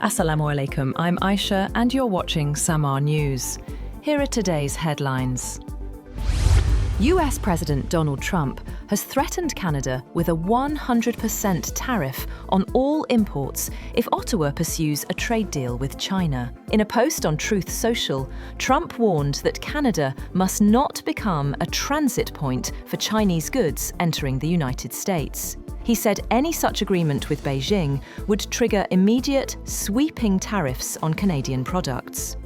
Assalamu alaikum, I'm Aisha and you're watching Samaa News. Here are today's headlines. US President Donald Trump has threatened Canada with a 100% tariff on all imports if Ottawa pursues a trade deal with China. In a post on Truth Social, Trump warned that Canada must not become a transit point for Chinese goods entering the United States. He said any such agreement with Beijing would trigger immediate, sweeping tariffs on Canadian products.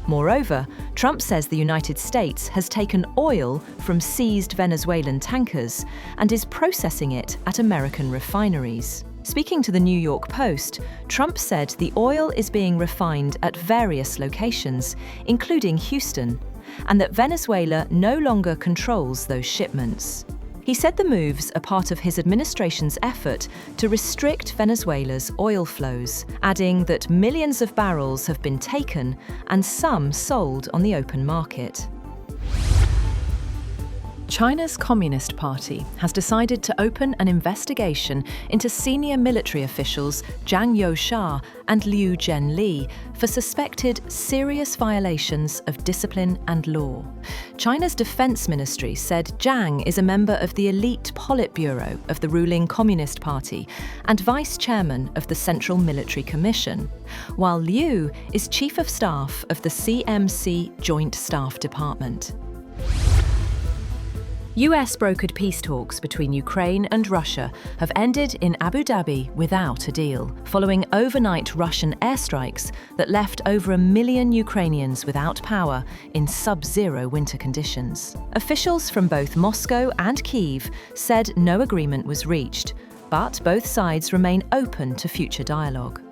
Moreover, Trump says the United States has taken oil from seized Venezuelan tankers and is processing it at American refineries. Speaking to the New York Post, Trump said the oil is being refined at various locations, including Houston, and that Venezuela no longer controls those shipments. He said the moves are part of his administration's effort to restrict Venezuela's oil flows, adding that millions of barrels have been taken and some sold on the open market. China's Communist Party has decided to open an investigation into senior military officials Zhang Youxia and Liu Zhenli for suspected serious violations of discipline and law. China's Defense Ministry said Zhang is a member of the elite Politburo of the ruling Communist Party and vice chairman of the Central Military Commission, while Liu is chief of staff of the CMC Joint Staff Department. US-brokered peace talks between Ukraine and Russia have ended in Abu Dhabi without a deal, following overnight Russian airstrikes that left over 1 million Ukrainians without power in sub-zero winter conditions. Officials from both Moscow and Kyiv said no agreement was reached, but both sides remain open to future dialogue.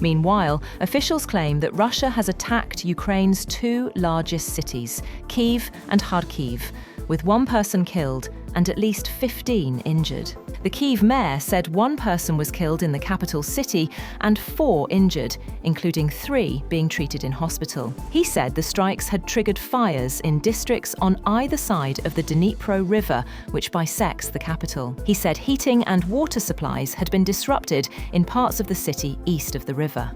Meanwhile, officials claim that Russia has attacked Ukraine's two largest cities, Kyiv and Kharkiv, with one person killed and at least 15 injured. The Kyiv mayor said one person was killed in the capital city and 4 injured, including 3 being treated in hospital. He said the strikes had triggered fires in districts on either side of the Dnipro River, which bisects the capital. He said heating and water supplies had been disrupted in parts of the city east of the river.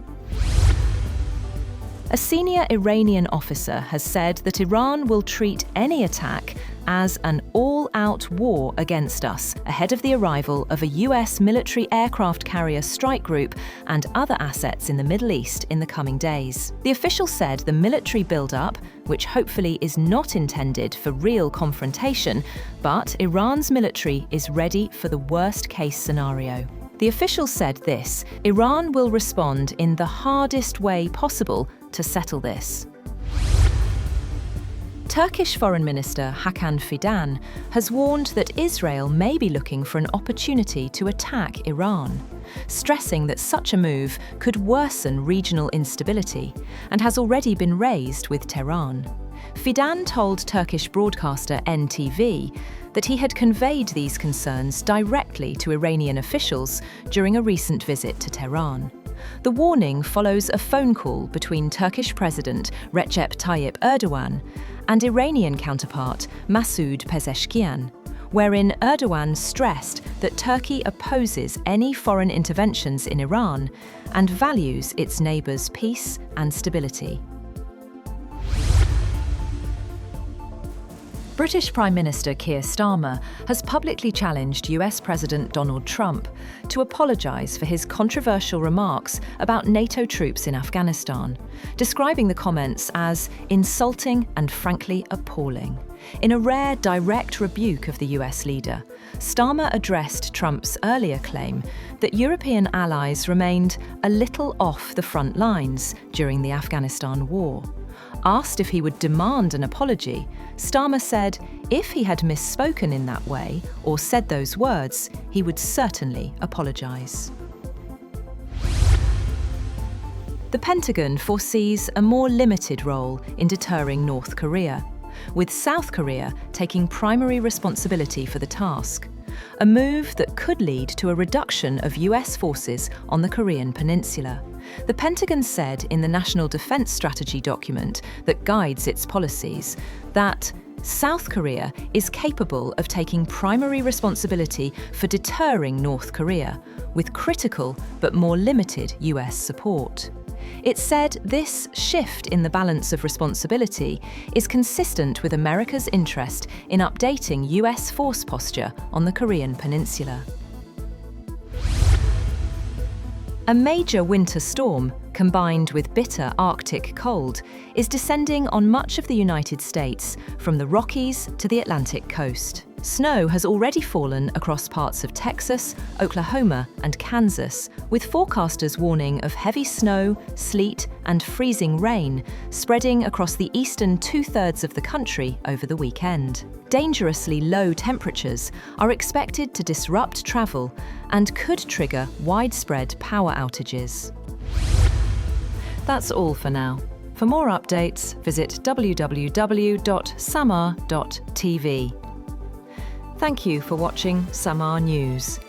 A senior Iranian officer has said that Iran will treat any attack as an all-out war against us, ahead of the arrival of a US military aircraft carrier strike group and other assets in the Middle East in the coming days. The official said the military build-up, which hopefully is not intended for real confrontation, but Iran's military is ready for the worst-case scenario. The official said this: Iran will respond in the hardest way possible to settle this. Turkish Foreign Minister Hakan Fidan has warned that Israel may be looking for an opportunity to attack Iran, stressing that such a move could worsen regional instability and has already been raised with Tehran. Fidan told Turkish broadcaster NTV that he had conveyed these concerns directly to Iranian officials during a recent visit to Tehran. The warning follows a phone call between Turkish President Recep Tayyip Erdogan and Iranian counterpart Masoud Pezeshkian, wherein Erdogan stressed that Turkey opposes any foreign interventions in Iran and values its neighbours' peace and stability. British Prime Minister Keir Starmer has publicly challenged US President Donald Trump to apologise for his controversial remarks about NATO troops in Afghanistan, describing the comments as insulting and frankly appalling. In a rare direct rebuke of the US leader, Starmer addressed Trump's earlier claim that European allies remained a little off the front lines during the Afghanistan war. Asked if he would demand an apology, Starmer said if he had misspoken in that way or said those words, he would certainly apologise. The Pentagon foresees a more limited role in deterring North Korea, with South Korea taking primary responsibility for the task, a move that could lead to a reduction of US forces on the Korean peninsula. The Pentagon said in the National Defense Strategy document that guides its policies that South Korea is capable of taking primary responsibility for deterring North Korea, with critical but more limited US support. It said this shift in the balance of responsibility is consistent with America's interest in updating US force posture on the Korean peninsula. A major winter storm, combined with bitter Arctic cold, is descending on much of the United States, from the Rockies to the Atlantic coast. Snow has already fallen across parts of Texas, Oklahoma, and Kansas, with forecasters warning of heavy snow, sleet, and freezing rain spreading across the eastern two-thirds of the country over the weekend. Dangerously low temperatures are expected to disrupt travel and could trigger widespread power outages. That's all for now. For more updates, visit www.samaa.tv. Thank you for watching Samaa News.